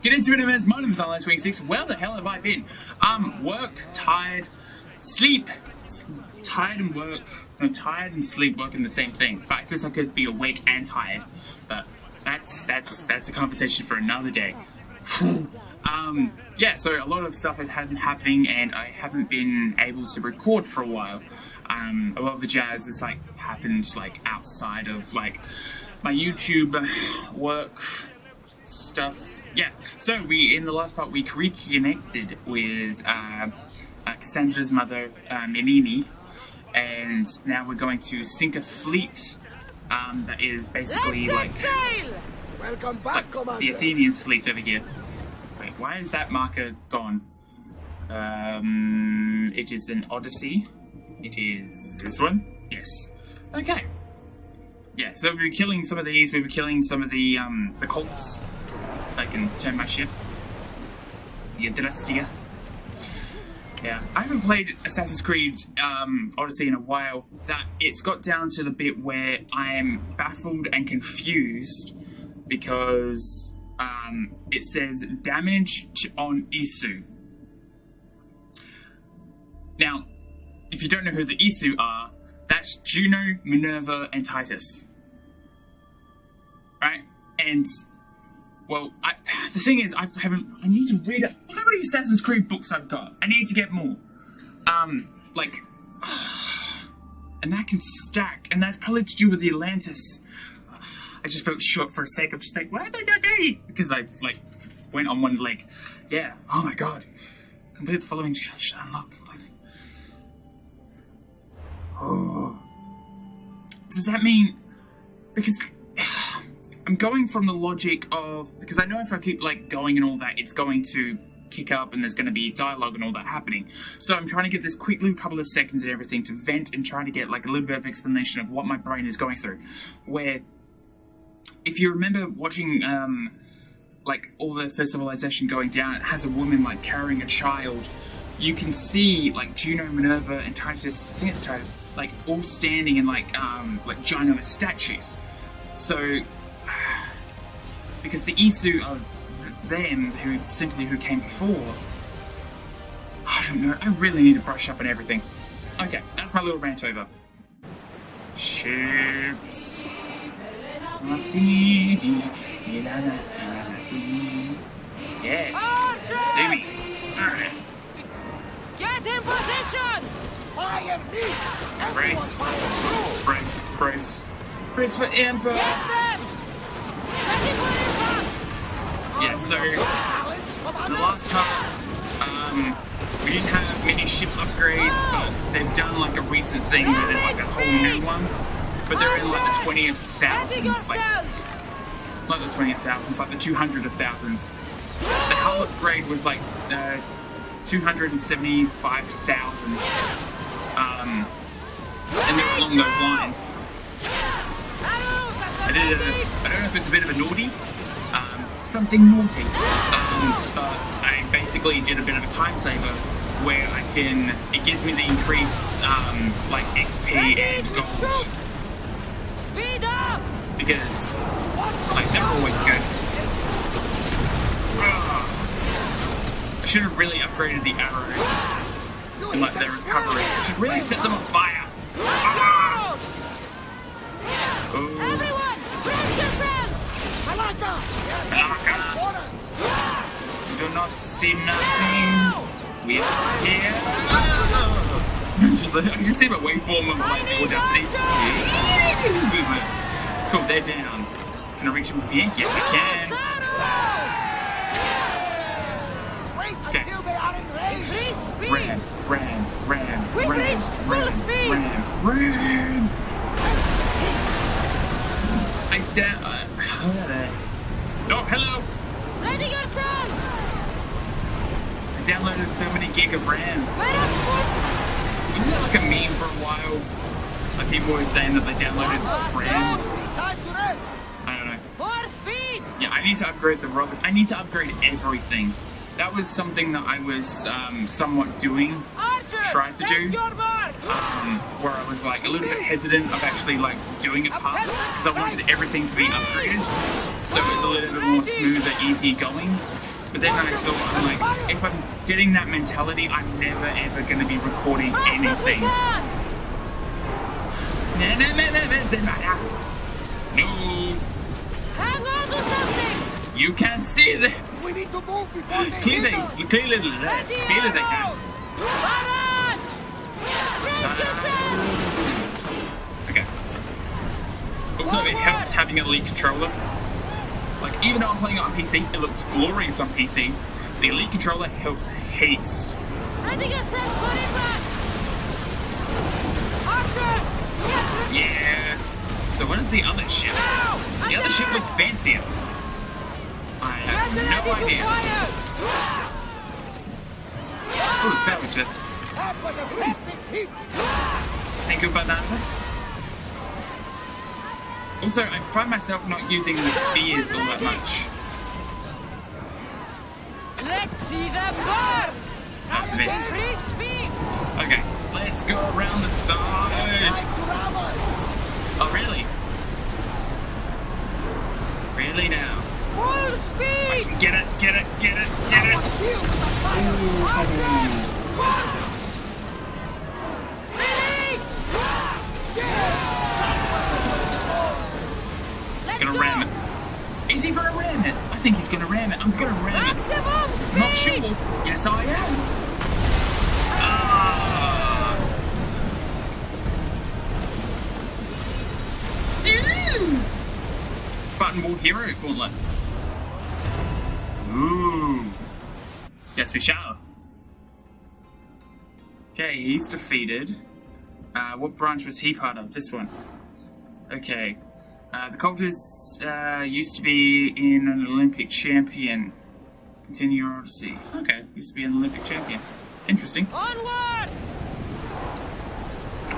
Get into it, MS. My name is Online 26. Where the hell have I been? Work, tired, sleep. Tired and work. No, tired and sleep work in the same thing. But I guess I could be awake and tired. But that's a conversation for another day. Yeah, so a lot of stuff has been happening and I haven't been able to record for a while. A lot of the jazz has happened outside of my YouTube work stuff. Yeah, so in the last part we reconnected with Cassandra's mother, Eleni, and now we're going to sink a fleet that is basically Welcome back, Commander. the Athenian fleet over here. Wait, why is that marker gone? It is an Odyssey. It is this one? Yes. Okay. Yeah, so we were killing some of these, we were killing some of the cults. I can turn my ship. The Odyssey. Yeah, I haven't played Assassin's Creed Odyssey in a while. That it's got down to the bit where I am baffled and confused because it says damage on Isu. Now, if you don't know who the Isu are, that's Juno, Minerva, and Titus. Right? And well, the thing is, I need to read it. Look how many Assassin's Creed books I've got. I need to get more. And that can stack, and that's probably to do with the Atlantis. I just felt short for a sec. I'm just like, what did I do? Because I, went on one leg. Yeah, oh my god. Complete the following unlock. Oh. Does that mean, because I'm going from the logic of, because I know if I keep going and all that, it's going to kick up and there's going to be dialogue and all that happening. So I'm trying to get this quick little couple of seconds and everything to vent and try to get a little bit of explanation of what my brain is going through. Where, if you remember watching all the first civilization going down, it has a woman carrying a child. You can see Juno, Minerva, and Titus, I think it's Titus, all standing in ginormous statues. So because the Isu are them who came before. I don't know, I really need to brush up on everything. Okay, that's my little rant over. Ships. Yes. Sumi. Alright. Get in position! Fire this! Brace. Brace. Brace. Brace for impact! Yeah, so in the last part, we didn't have many ship upgrades, but they've done a recent thing where there's a whole new one, but they're in the 20th thousands, not the 20th thousands, the 200 of thousands. The hull upgrade was 275,000, and they're along those lines. I don't know if it's a bit of a naughty, something naughty, but I basically did a bit of a time saver where it gives me the increase, XP and gold. Speed up! Because, they're always good. I should have really upgraded the arrows and their recovery. I should really set them on fire. Everyone, brace yourselves! Malaka! You do not see nothing. We are here. I just see my waveform of Audacity. Cool, they're down. Can I reach them from here? Yes, I can. Okay. Ran. I'm down. Oh, hello. Ready yourselves! I downloaded so many gig of RAM. Wasn't that a meme for a while? People were saying that they downloaded RAM. I don't know. More speed! Yeah, I need to upgrade the robots. I need to upgrade everything. That was something that I was somewhat doing, trying to do, where I was a little bit hesitant of actually doing it part, because I wanted everything to be upgraded, so it was a little bit more smoother, easier going. But then I thought, I'm like, if I'm getting that mentality, I'm never ever going to be recording anything. No. Hang on to something! You can't see this. We need to move before they Clearly, hit us. clearly they can. Barrage! Brace yourself! Okay. Also, it helps having a Elite controller. Like, even though I'm playing it on PC, it looks glorious on PC. The Elite controller helps heaps. Ready yourself for impact! Archers! Yes. So what is the other ship? Now! The other ship looked fancier. I have no idea. Oh, salvage it. That was a great big hit. Thank you, bananas. Also, I find myself not using the spears all that much. Let's see them burn! That was a miss. Free speed! Okay, let's go around the side. Like to rob us. Oh, really? Really now? Full speed! Get it, get it, get it, get it. Deal with the fire. Release! Let's Gonna go! ram it. Is he gonna ram it? I think he's gonna ram it. I'm gonna ram it. Maximum speed! Not sure. Yes, I am. Ah. Spartan War Hero Gauntlet. Ooh. Yes, we shall. Okay, he's defeated. What branch was he part of? This one. Okay. The cultist used to be in an Olympic champion. Continue your Odyssey. Okay, used to be an Olympic champion. Interesting. Onward!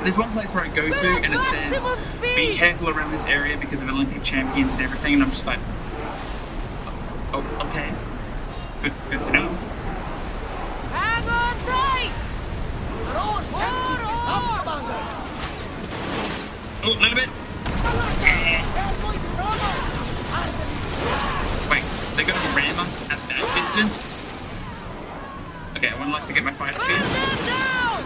There's one place where I go to and it says, Maximum speed! be careful around this area because of Olympic champions and everything, and I'm just like, oh, okay. Good to know. Hang on tight! Roars can't keep this up, Commander. Oh, a little bit. They're going to rob us. Wait, they're going to ram us at that distance? Okay, I would like to get my fire spears. Press them down!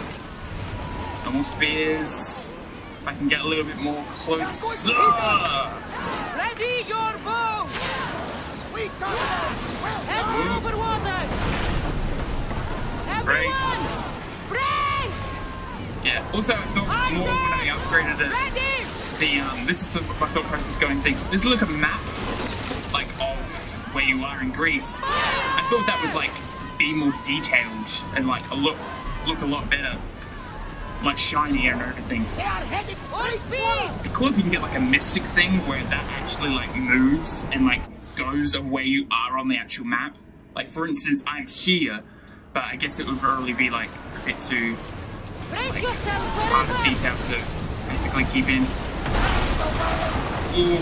No more spears. If I can get a little bit more closer. Ready your bow! We got them. Well Head done. over water! Brace. Everyone! Brace! Yeah. Also, I thought more when I upgraded it. Ready! This is my thought process going thing. There's like a map, like of where you are in Greece. I thought that would like be more detailed and like look a lot better, like shinier and everything. They are headed Full straight for speed! us. It'd be cool if you can get like a mystic thing where that actually like moves and like goes of where you are on the actual map. Like for instance, I'm here, but I guess it would probably be like a bit too Brace yourselves for hard of impact! detail to basically keep in. Ooh.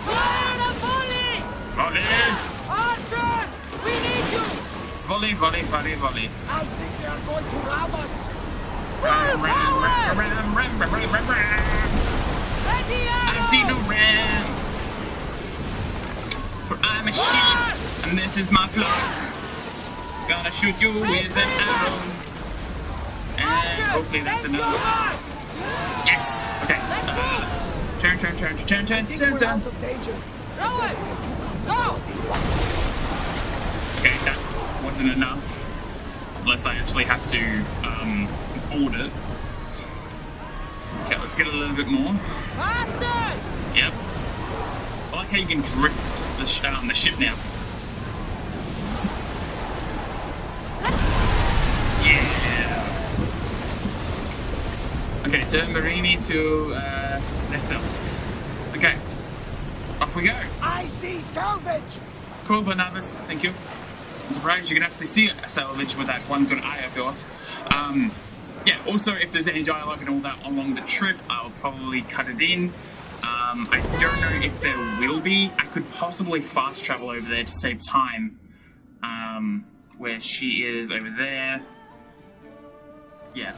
Fire and volley! Volley! Archers! We need you! Volley, volley, volley, volley. I think they are going to rob us. Ram, ram, ram, ram, ram, ram, ram, ram, ram. Ready I arrows! see no rams. For I'm a sheep, and this is my flock. Gonna shoot you with an arrow. And Archers! hopefully that's Take your enough. marks! Yes! Okay. Turn. I think we're out of danger. Rowers! Go! Okay, that wasn't enough. Unless I actually have to board it. Okay, let's get a little bit more. Faster! Yep. I like how you can drift the ship now. Yeah. Okay, turn Marini to Nessos. Okay. Off we go. I see salvage. Cool, Barnabas. Thank you. I'm surprised you can actually see a salvage with that one good eye of yours. Yeah, also, if there's any dialogue and all that along the trip, I'll probably cut it in. I don't know if there will be. I could possibly fast travel over there to save time. Where she is over there. Yeah.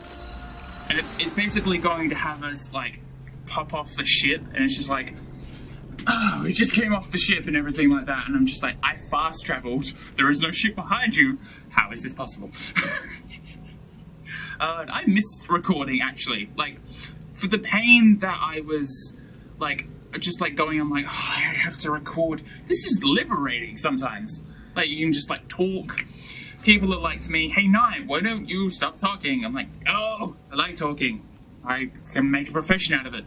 And it's basically going to have us, like, pop off the ship, and it's just like, oh, it just came off the ship and everything like that, and I'm just like, I fast traveled. There is no ship behind you. How is this possible? I missed recording actually. Like, for the pain that I was like, just like going, I'm like, oh, I have to record. This is liberating sometimes. Like, you can just like talk. People are like to me, hey Nye, why don't you stop talking? I'm like, oh, I like talking. I can make a profession out of it.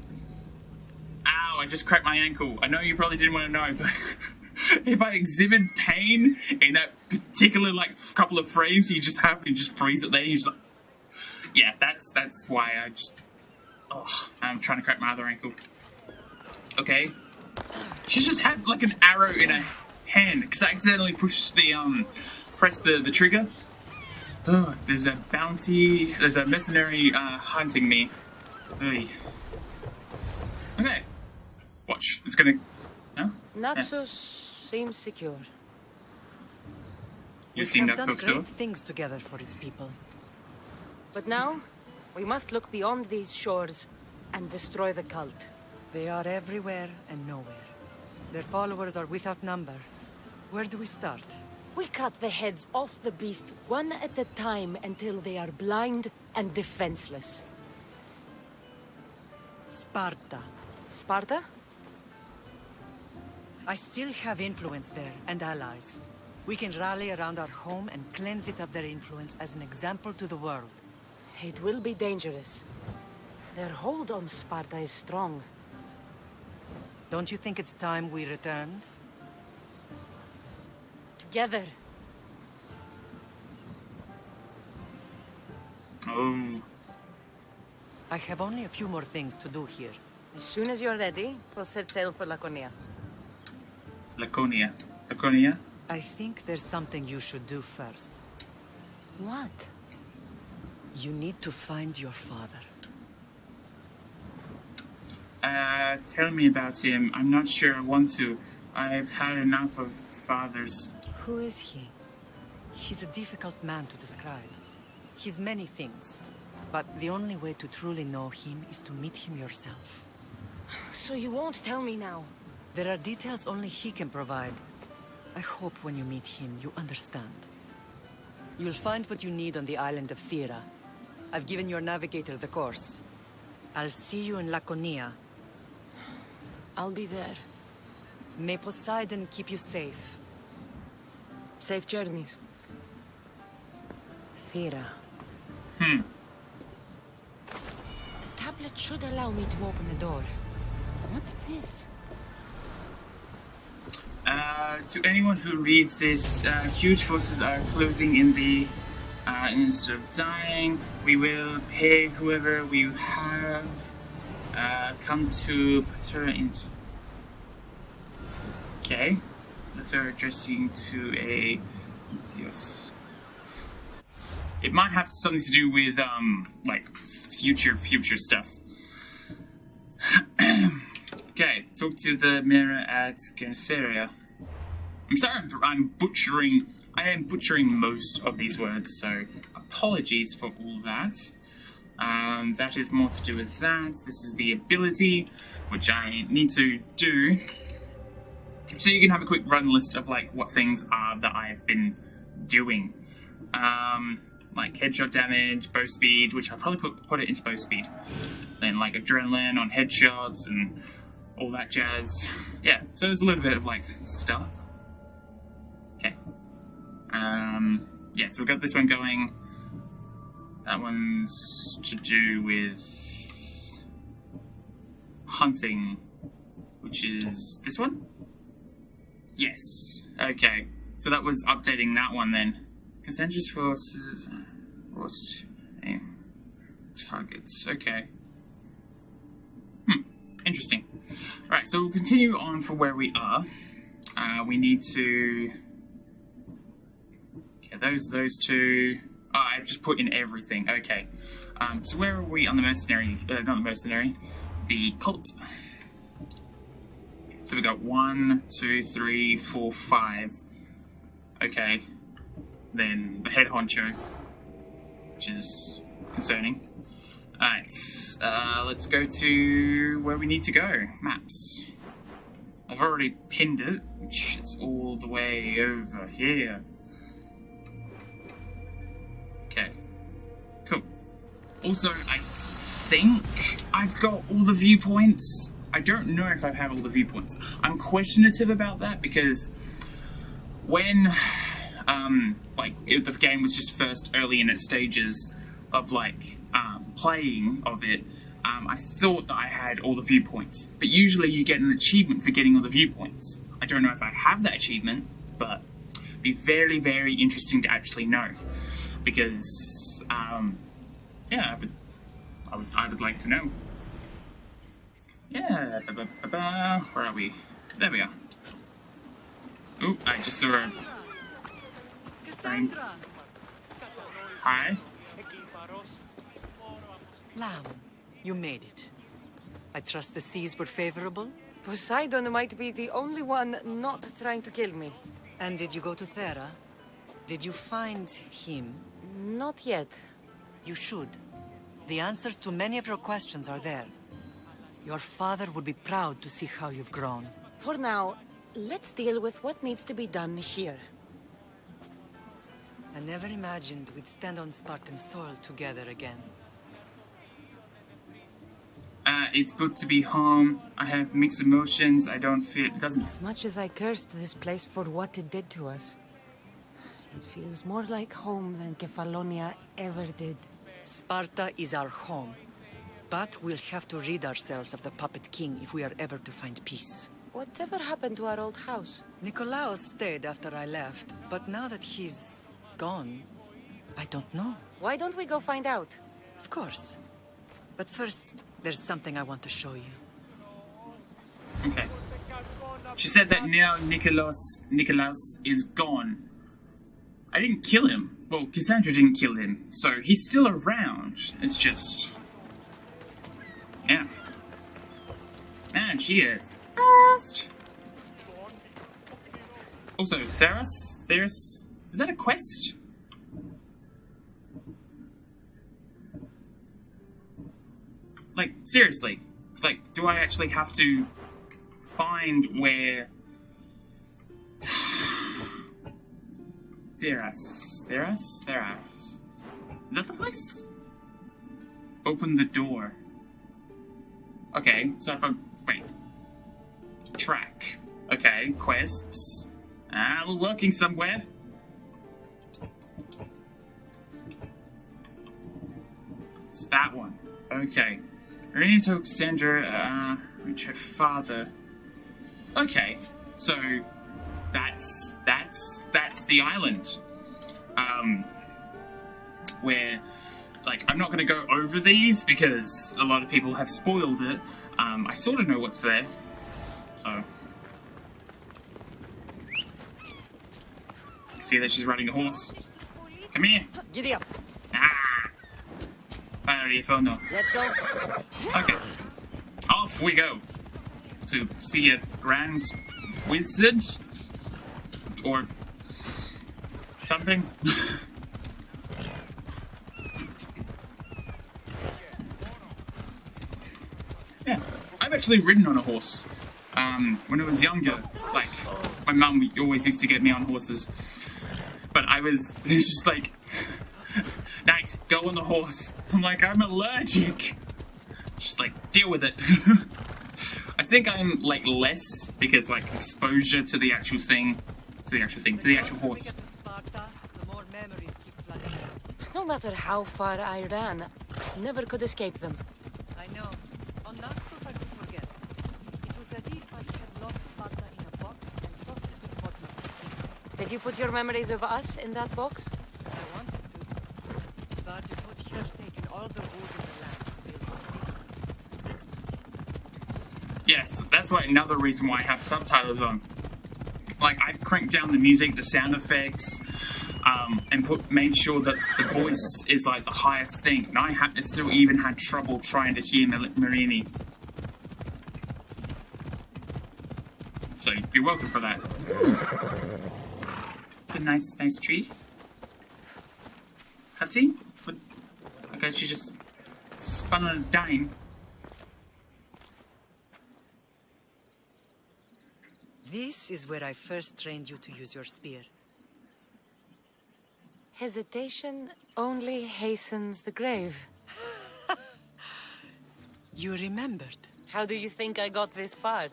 Ow, I just cracked my ankle. I know you probably didn't want to know, but if I exhibit pain in that particular like couple of frames, you just freeze it there. You just like, yeah, that's why I just, oh, I'm trying to crack my other ankle. Okay, she just had like an arrow in her hand because I accidentally pushed the pressed the trigger. Oh, there's a bounty. There's a mercenary hunting me. Oy. Okay, watch. It's gonna. No? Naxos seems secure. You seem have not done so great things together for its people. But now, we must look beyond these shores and destroy the cult. They are everywhere and nowhere. Their followers are without number. Where do we start? We cut the heads off the beast one at a time until they are blind and defenseless. Sparta. Sparta? I still have influence there, and allies. We can rally around our home and cleanse it of their influence as an example to the world. It will be dangerous. Their hold on Sparta is strong. Don't you think it's time we returned? Together. Oh. I have only a few more things to do here. As soon as you're ready, we'll set sail for Laconia. Laconia. Laconia? I think there's something you should do first. What? You need to find your father. Tell me about him. I'm not sure I want to. I've had enough of fathers. Who is he? He's a difficult man to describe. He's many things, but the only way to truly know him is to meet him yourself. So you won't tell me now? There are details only he can provide. I hope when you meet him, you understand. You'll find what you need on the island of Thera. I've given your navigator the course. I'll see you in Laconia. I'll be there. May Poseidon keep you safe. Safe journeys. Thera. Hmm. The tablet should allow me to open the door. What's this? To anyone who reads this, huge forces are closing in the, instead of dying, we will pay whoever we have, come to Patura into. Okay. Letter addressing to a Theos. It might have something to do with, like, future stuff. Okay, talk to the mirror at Gantheria. I'm sorry I am butchering most of these words, so apologies for all that. That is more to do with that. This is the ability, which I need to do. So you can have a quick run list of like what things are that I've been doing. Like headshot damage, bow speed, which I'll probably put it into bow speed. Then like adrenaline on headshots and all that jazz. Yeah, so there's a little bit of like stuff. Okay. Yeah, so we've got this one going. That one's to do with hunting, which is this one? Yes. Okay. So that was updating that one then. Concentric forces lost aim targets. Okay. Interesting. Alright, so we'll continue on from where we are. We need to... Okay, those two... Oh, I've just put in everything. Okay. So where are we on the mercenary? Not the mercenary. The cult. So we've got 1, 2, 3, 4, 5. Okay. Then the head honcho, which is concerning. Alright, let's go to where we need to go. Maps. I've already pinned it, which is all the way over here. Okay. Cool. Also, I think I've got all the viewpoints. I don't know if I have all the viewpoints. I'm questionative about that because when, the game was just first early in its stages of, playing of it, I thought that I had all the viewpoints. But usually you get an achievement for getting all the viewpoints. I don't know if I have that achievement, but it'd be very, very interesting to actually know. Because, yeah, I would like to know. Yeah, where are we? There we are. Oop, I just saw a... Cassandra! Hi? Lamb, you made it. I trust the seas were favorable? Poseidon might be the only one not trying to kill me. And did you go to Thera? Did you find him? Not yet. You should. The answers to many of your questions are there. Your father would be proud to see how you've grown. For now, let's deal with what needs to be done here. I never imagined we'd stand on Spartan soil together again. It's good to be home. I have mixed emotions. I don't feel... It doesn't... As much as I cursed this place for what it did to us, it feels more like home than Kefalonia ever did. Sparta is our home. But we'll have to rid ourselves of the Puppet King if we are ever to find peace. Whatever happened to our old house? Nikolaos stayed after I left, but now that he's gone, I don't know. Why don't we go find out? Of course. But first, there's something I want to show you. Okay. She said that now Nikolaos is gone. I didn't kill him. Well, Cassandra didn't kill him, so he's still around. It's just... Yeah. Man, she is fast. Also, Theros? Is that a quest? Like, seriously. Like, do I actually have to find where... Theros. Is that the place? Open the door. Okay, so if I... Wait. Track. Okay, quests. We're working somewhere. It's that one. Okay. Marina told Cassandra, reach her father. Okay, so that's the island. Where, like, I'm not gonna go over these because a lot of people have spoiled it. I sort of know what's there, so. See that she's riding a horse? Come here. Giddy up. Fire phone. Let's go. Okay. Off we go. To see a grand wizard? Or something? Yeah. I've actually ridden on a horse. When I was younger. Like, my mum always used to get me on horses. But it was just like, Knight, go on the horse. I'm like, I'm allergic. Just like, deal with it. I think I'm like less because like exposure to the actual thing, to the actual horse. No matter how far I ran, I never could escape them. I know. On Naxos I could forget. It was as if I had locked Sparta in a box and tossed it to the bottom of the sea. Did you put your memories of us in that box? I wanted to, but it would have taken all the wood in the land to build one. Yes, that's why another reason why I have subtitles on. Like, I've cranked down the music, the sound effects, and made sure that the voice is like the highest thing. And I still even had trouble trying to hear Marini. So you're welcome for that. It's a nice tree. Cutscene? What? Okay, she just spun on a dime. This is where I first trained you to use your spear. Hesitation only hastens the grave. You remembered. How do you think I got this far?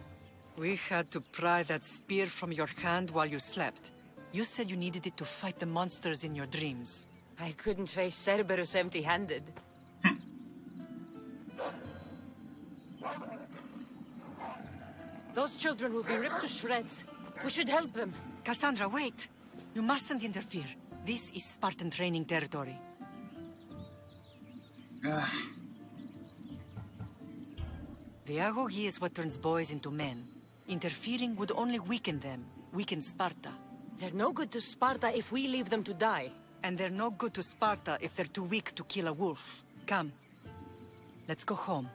We had to pry that spear from your hand while you slept. You said you needed it to fight the monsters in your dreams. I couldn't face Cerberus empty-handed. Those children will be ripped to shreds. We should help them. Cassandra, wait! You mustn't interfere. This is Spartan training territory. The agoge is what turns boys into men. Interfering would only weaken them, weaken Sparta. They're no good to Sparta if we leave them to die. And they're no good to Sparta if they're too weak to kill a wolf. Come. Let's go home.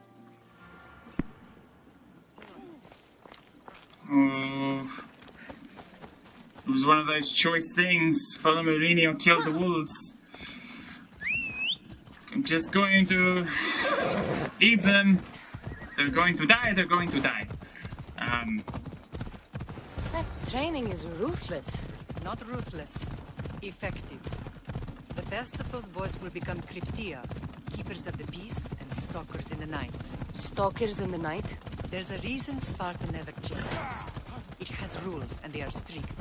Oh. It was one of those choice things. Follow Marini or kill the wolves. I'm just going to leave them. If they're going to die, they're going to die. That training is ruthless. Not ruthless. Effective. The best of those boys will become Cryptia, keepers of the peace and stalkers in the night. Stalkers in the night? There's a reason Sparta never changes. It has rules, and they are strict.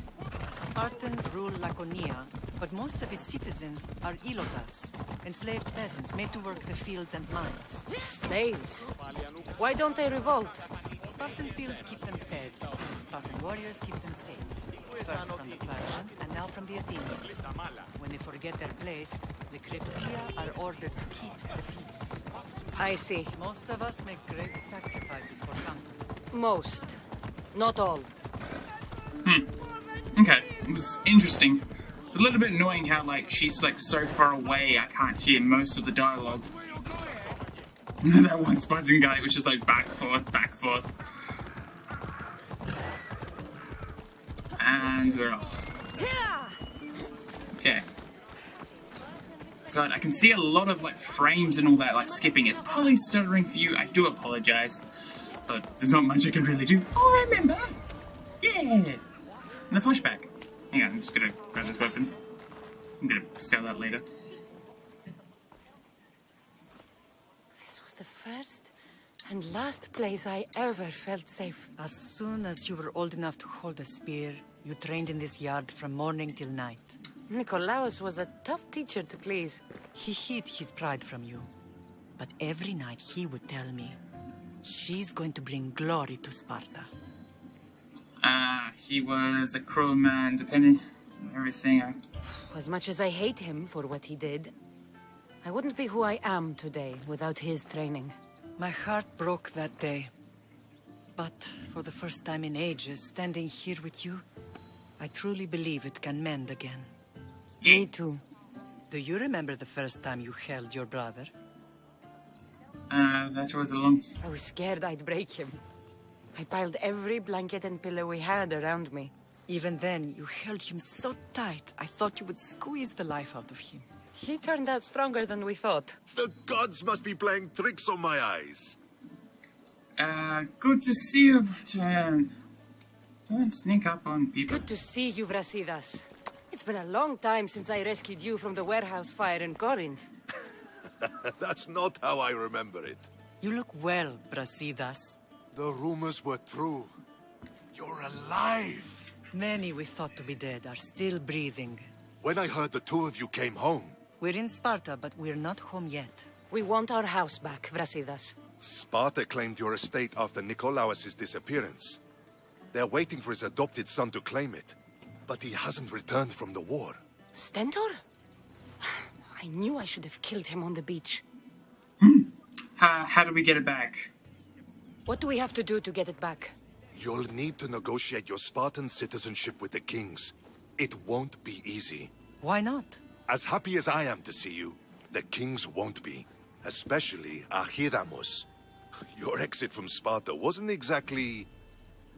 Spartans rule Laconia, but most of its citizens are ilotas, enslaved peasants made to work the fields and mines. Slaves. Why don't they revolt? Spartan fields keep them fed, and Spartan warriors keep them safe. First from the Persians, and now from the Athenians. When they forget their place, the Cryptia are ordered to keep the peace. I see. Most of us make great sacrifices for comfort. Most. Not all. Okay, it was interesting. It's a little bit annoying how, like, she's, like, so far away I can't hear most of the dialogue. That one Spartan guy was just, like, back, forth. And we're off. Okay. God, I can see a lot of, like, frames and all that, like, skipping. It's probably stuttering for you. I do apologize. But there's not much I can really do. Oh, I remember! Yeah! And the flashback. Hang on, I'm just gonna grab this weapon. I'm gonna sell that later. This was the first and last place I ever felt safe. As soon as you were old enough to hold a spear, you trained in this yard from morning till night. Nikolaos was a tough teacher to please. He hid his pride from you. But every night he would tell me, she's going to bring glory to Sparta. He was a cruel man, depending on everything. As much as I hate him for what he did, I wouldn't be who I am today without his training. My heart broke that day. But for the first time in ages, standing here with you, I truly believe it can mend again. Me too. Do you remember the first time you held your brother? That was a long time. I was scared I'd break him. I piled every blanket and pillow we had around me. Even then, you held him so tight, I thought you would squeeze the life out of him. He turned out stronger than we thought. The gods must be playing tricks on my eyes. Good to see you, Jan. Don't sneak up on people. Good to see you, Brasidas. It's been a long time since I rescued you from the warehouse fire in Corinth. That's not how I remember it. You look well, Brasidas. The rumors were true. You're alive. Many we thought to be dead are still breathing. When I heard the two of you came home, We're in Sparta, but we're not home yet. We want our house back, Brasidas. Sparta claimed your estate after Nikolaos' disappearance. They're waiting for his adopted son to claim it. But he hasn't returned from the war. Stentor? I knew I should have killed him on the beach. How do we get it back? What do we have to do to get it back? You'll need to negotiate your Spartan citizenship with the kings. It won't be easy. Why not? As happy as I am to see you, the kings won't be. Especially Archidamos. Your exit from Sparta wasn't exactly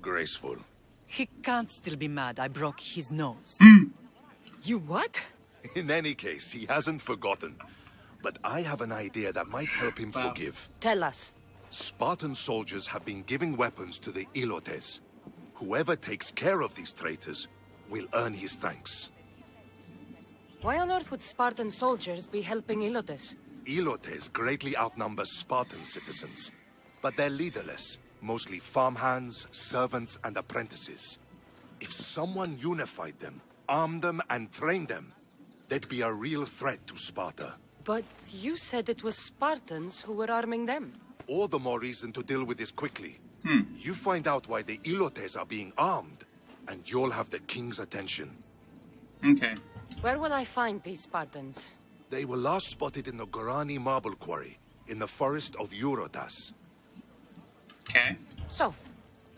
graceful. He can't still be mad I broke his nose. You what? In any case, he hasn't forgotten. But I have an idea that might help him forgive. Tell us. Spartan soldiers have been giving weapons to the Ilotes, Whoever takes care of these traitors will earn his thanks. Why on earth would Spartan soldiers be helping Ilotes? Ilotes greatly outnumber Spartan citizens, but they're leaderless, mostly farmhands, servants, and apprentices. If someone unified them, armed them, and trained them, they'd be a real threat to Sparta. But you said it was Spartans who were arming them. All the more reason to deal with this quickly. You find out why the Ilotes are being armed, and you'll have the king's attention. Okay. Where will I find these Spartans? They were last spotted in the Gorani marble quarry, in the forest of Eurotas. Okay. So,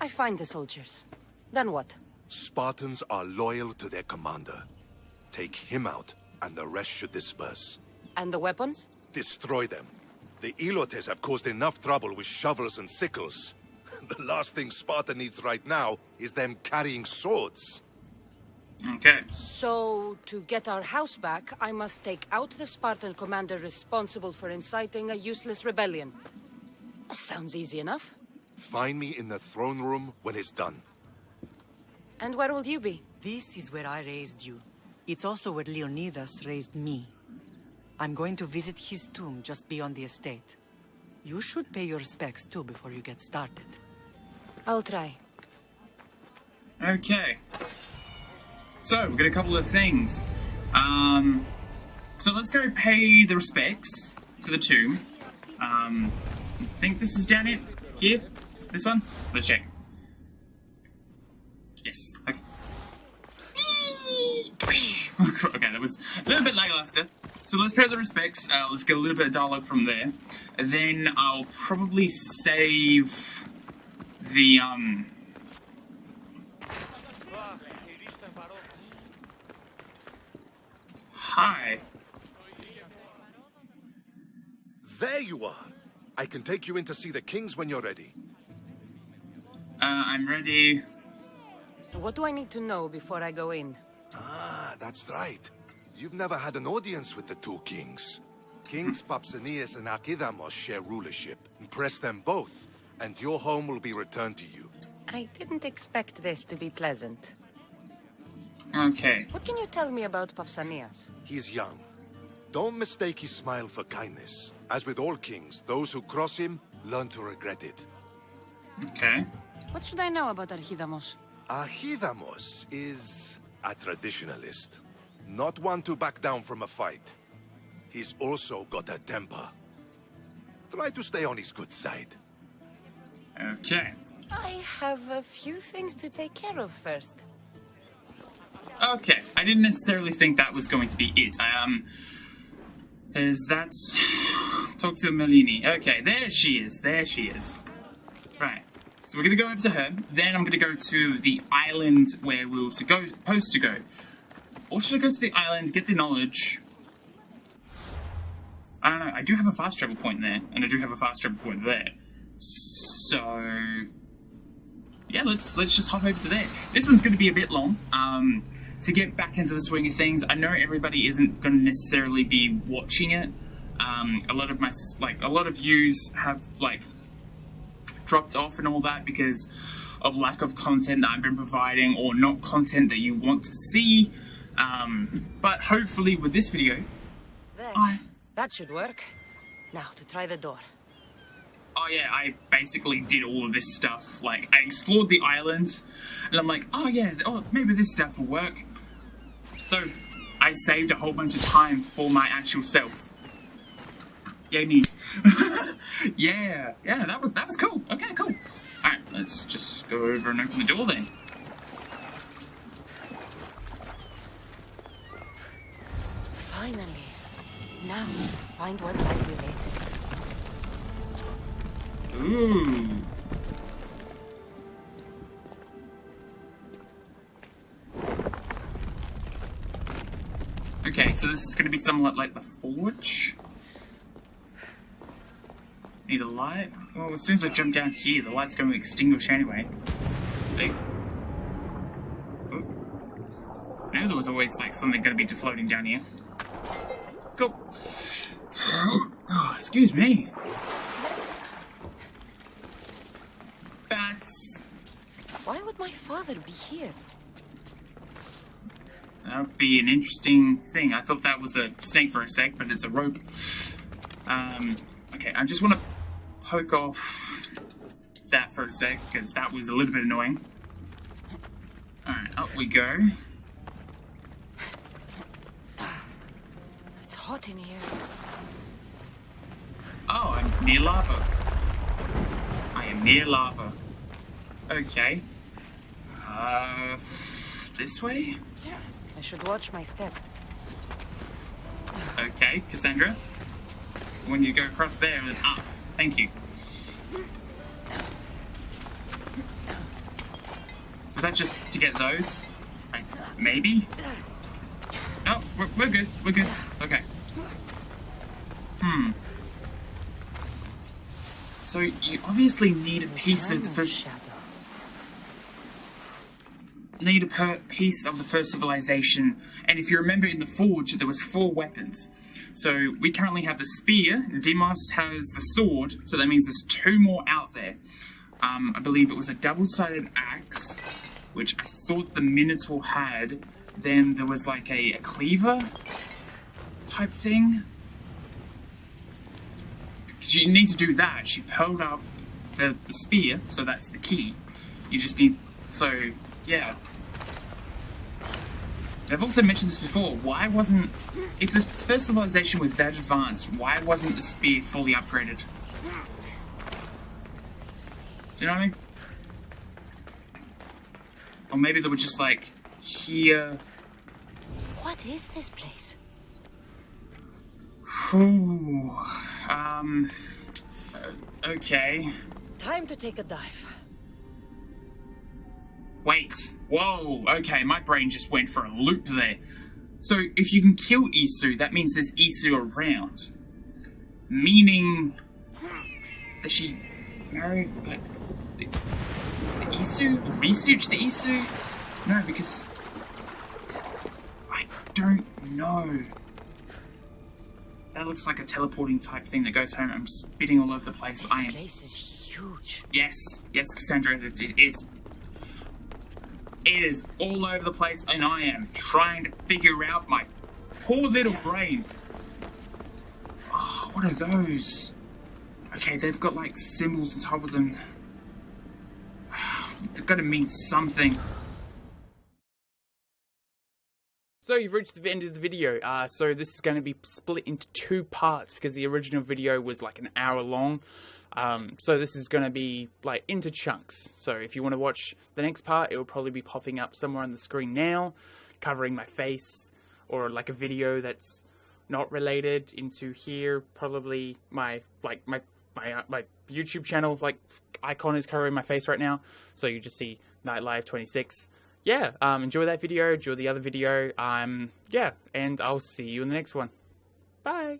I find the soldiers. Then what? Spartans are loyal to their commander. Take him out, and the rest should disperse. And the weapons? Destroy them. The Ilotes have caused enough trouble with shovels and sickles. The last thing Sparta needs right now is them carrying swords. Okay. So, to get our house back, I must take out the Spartan commander responsible for inciting a useless rebellion. Sounds easy enough. Find me in the throne room when it's done. And where will you be? This is where I raised you. It's also where Leonidas raised me. I'm going to visit his tomb just beyond the estate. You should pay your respects too before you get started. I'll try. Okay. So, we've got a couple of things. So let's go pay the respects to the tomb. I think this is down here? This one? Let's check. Yes, okay. Okay, that was a little bit lackluster. So let's pay the respects, let's get a little bit of dialogue from there. And then I'll probably save the, Hi. There you are. I can take you in to see the kings when you're ready. I'm ready. What do I need to know before I go in? Ah, that's right. You've never had an audience with the two kings. Kings Papsanias and Archidamos share rulership. Impress them both, and your home will be returned to you. I didn't expect this to be pleasant. Okay. What can you tell me about Pausanias? He's young. Don't mistake his smile for kindness. As with all kings, those who cross him learn to regret it. Okay. What should I know about Archidamos? Archidamos is a traditionalist. Not one to back down from a fight. He's also got a temper. Try to stay on his good side. Okay. I have a few things to take care of first. Okay. I didn't necessarily think that was going to be it. Is that... Talk to Melini. Okay, there she is. There she is. Right. So we're going to go over to her. Then I'm going to go to the island where we were supposed to go. Or should I go to the island, get the knowledge? I don't know. I do have a fast travel point there. And I do have a fast travel point there. So... yeah, let's just hop over to there. This one's going to be a bit long. To get back into the swing of things, I know everybody isn't going to necessarily be watching it. A lot of views have dropped off and all that because of lack of content that I've been providing or not content that you want to see. But hopefully with this video, There. That should work. Now to try the door. oh yeah, I basically did all of this stuff. Like, I explored the island, and I'm like, oh yeah, maybe this stuff will work. So, I saved a whole bunch of time for my actual self. Yay me. yeah, that was cool. Okay, cool. Alright, let's just go over and open the door then. Finally. Now, find what lies within. Ooh. Okay, so this is going to be somewhat like the forge. Need a light? Well, as soon as I jump down here, the light's going to extinguish anyway. See? Ooh. I knew there was always something going to be floating down here. Cool. Oh, excuse me. Bats. Why would my father be here? That would be an interesting thing. I thought that was a snake for a sec, but it's a rope. Okay, I just want to poke off that for a sec, because that was a little bit annoying. Alright, up we go. It's hot in here. Oh, I'm near lava. I am near lava. Okay. This way? I should watch my step. Okay, Cassandra. When you go across there, then up. Thank you. Was that just to get those? Maybe? No, we're good. We're good. Okay. So you obviously need a piece of the first... Need a piece of the first civilization, and if you remember in the forge, there was 4 weapons. So we currently have the spear, Dimos has the sword, so that means there's 2 more out there. I believe it was a double-sided axe, which I thought the Minotaur had. Then there was like a cleaver type thing. Because you need to do that. She held up the spear, so that's the key. You just need... So, yeah. I've also mentioned this before. Why wasn't... If the first civilization was that advanced, why wasn't the spear fully upgraded? Do you know what I mean? Or maybe they were just like, here... What is this place? Ooh, okay. Time to take a dive. Wait, whoa, okay, my brain just went for a loop there. So, if you can kill Isu, that means there's Isu around. Meaning... that she married, but... The Isu? Research the Isu? No, because... I don't know. That looks like a teleporting type thing that goes home. I'm spitting all over the place. This place is huge. Yes, Cassandra, it is. It is all over the place, and I am trying to figure out my poor little brain. Oh, what are those? Okay, they've got like symbols on top of them. They've got to mean something. So you've reached the end of the video. So this is going to be split into 2 parts because the original video was like an hour long. So this is going to be like into chunks. So if you want to watch the next part, it will probably be popping up somewhere on the screen now, covering my face, or like a video that's not related into here. Probably my YouTube channel like icon is covering my face right now. So you just see Nightlife 26. Yeah, enjoy that video, enjoy the other video, yeah, and I'll see you in the next one. Bye!